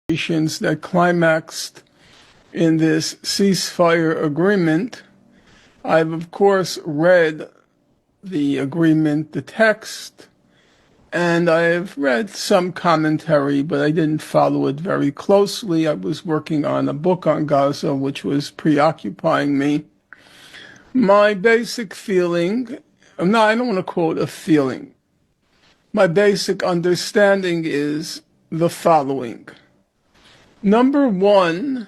that climaxed in this ceasefire agreement. I've, of course, read the agreement, the text, and I've read some commentary, but I didn't follow it very closely. I was working on a book on Gaza, which was preoccupying me. My basic feeling, no, I don't want to call it a feeling. My basic understanding is the following. Number one,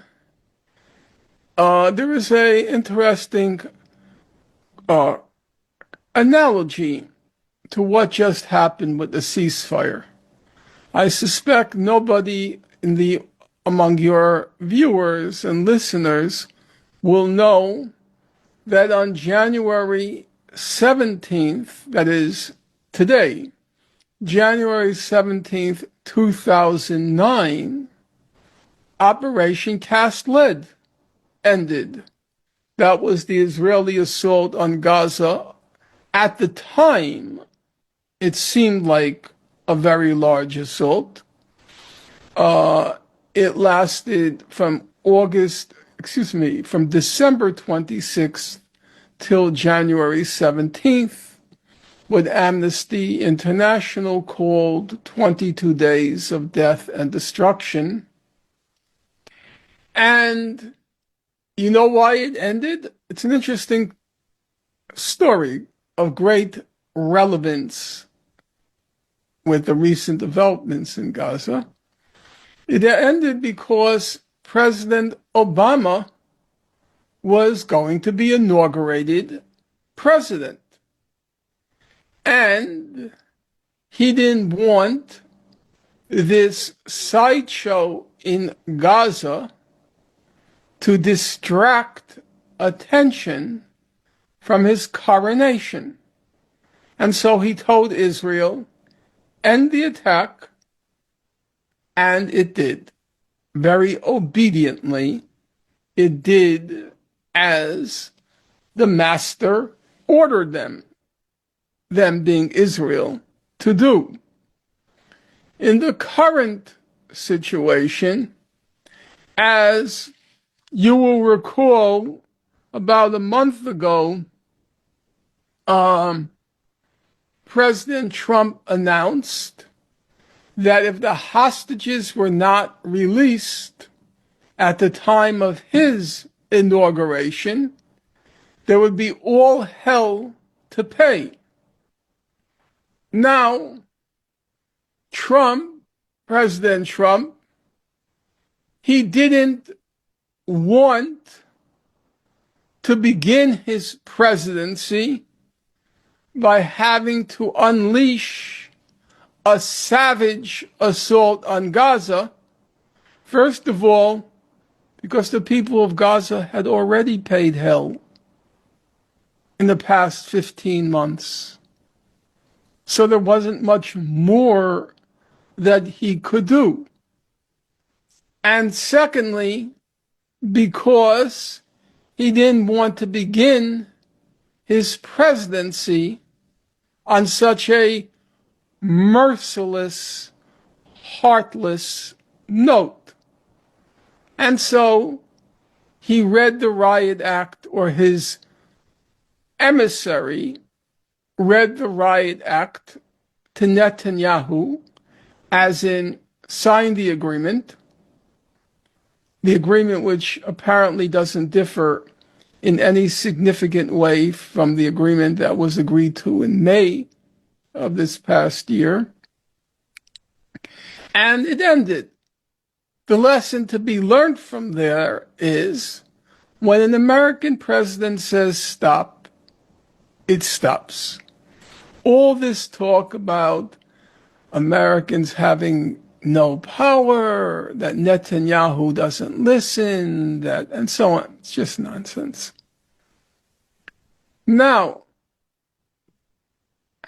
there is an interesting analogy to what just happened with the ceasefire. I suspect nobody among your viewers and listeners will know that on January 17th, that is today, January 17th, 2009, Operation Cast Lead ended. That was the Israeli assault on Gaza. At the time, it seemed like a very large assault. It lasted from December 26th till January 17th, what Amnesty International called 22 days of death and destruction. And you know why it ended? It's an interesting story of great relevance with the recent developments in Gaza. It ended because President Obama was going to be inaugurated president. And he didn't want this sideshow in Gaza to distract attention from his coronation. And so he told Israel, end the attack, and it did. Very obediently, it did as the master ordered them being Israel, to do. In the current situation, as you will recall, about a month ago, President Trump announced that if the hostages were not released at the time of his inauguration, there would be all hell to pay. Now, President Trump, he didn't want to begin his presidency by having to unleash a savage assault on Gaza. First of all, because the people of Gaza had already paid hell in the past 15 months. So there wasn't much more that he could do. And secondly, because he didn't want to begin his presidency on such a merciless, heartless note. And so he read the Riot Act, or his emissary read the Riot Act to Netanyahu, as in signed the agreement which apparently doesn't differ in any significant way from the agreement that was agreed to in May of this past year. And it ended. The lesson to be learned from there is when an American president says stop, it stops. All this talk about Americans having no power, that Netanyahu doesn't listen, and so on. It's just nonsense. Now,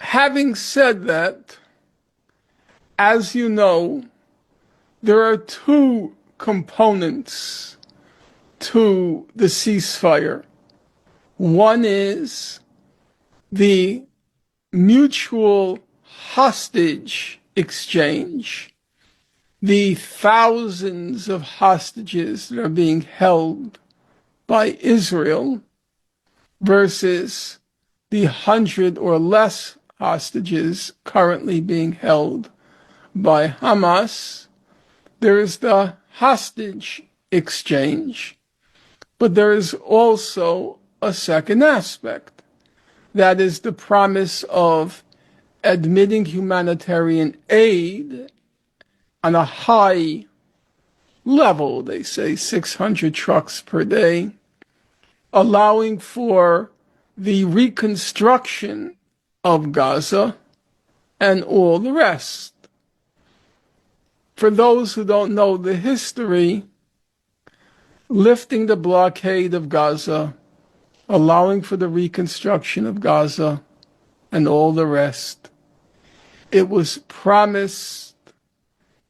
having said that, as you know, there are two components to the ceasefire. One is the mutual hostage exchange the thousands of hostages that are being held by Israel versus the 100 or less hostages currently being held by Hamas. There is the hostage exchange, but there is also a second aspect. That is the promise of admitting humanitarian aid on a high level, they say 600 trucks per day, allowing for the reconstruction of Gaza and all the rest. For those who don't know the history, lifting the blockade of Gaza, allowing for the reconstruction of Gaza and all the rest, it was promised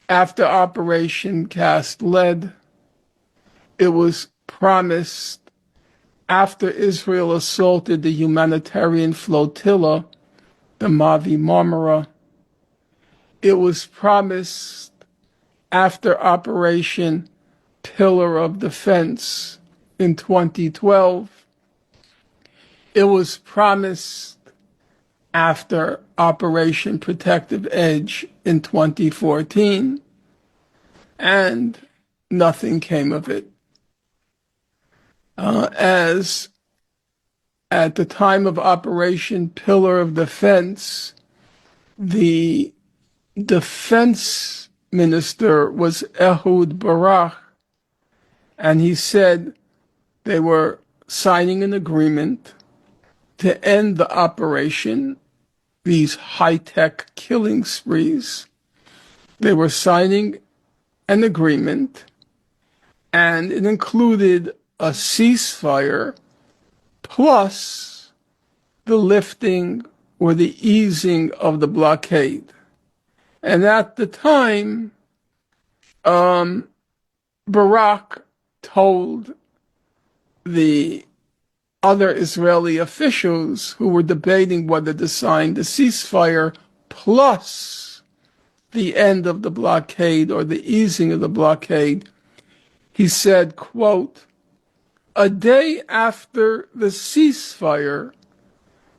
after Operation Cast Lead. It was promised after Israel assaulted the humanitarian flotilla, the maavi mura. It was promised after Operation Pillar of Defense in 2012. It was promised after Operation Protective Edge in 2014, and nothing came of it. As at the time of Operation Pillar of Defense, the defense minister was AUD Barak, and he said they were signing an agreement to end the operation, these high-tech killing sprees. They were signing an agreement, and it included a ceasefire plus the lifting or the easing of the blockade. And at the time, Barak told the other Israeli officials who were debating whether to sign the ceasefire plus the end of the blockade or the easing of the blockade, he said, quote, "A day after the ceasefire,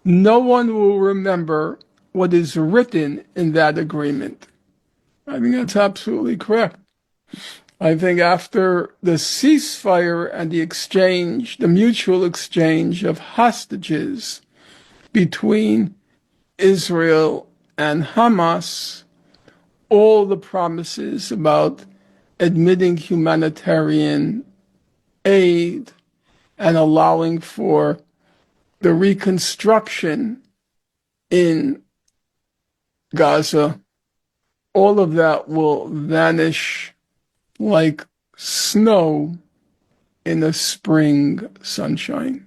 no one will remember what is written in that agreement." I think that's absolutely correct. I think after the ceasefire and the exchange, the mutual exchange of hostages between Israel and Hamas, all the promises about admitting humanitarian aid and allowing for the reconstruction in Gaza, all of that will vanish like snow in a spring sunshine.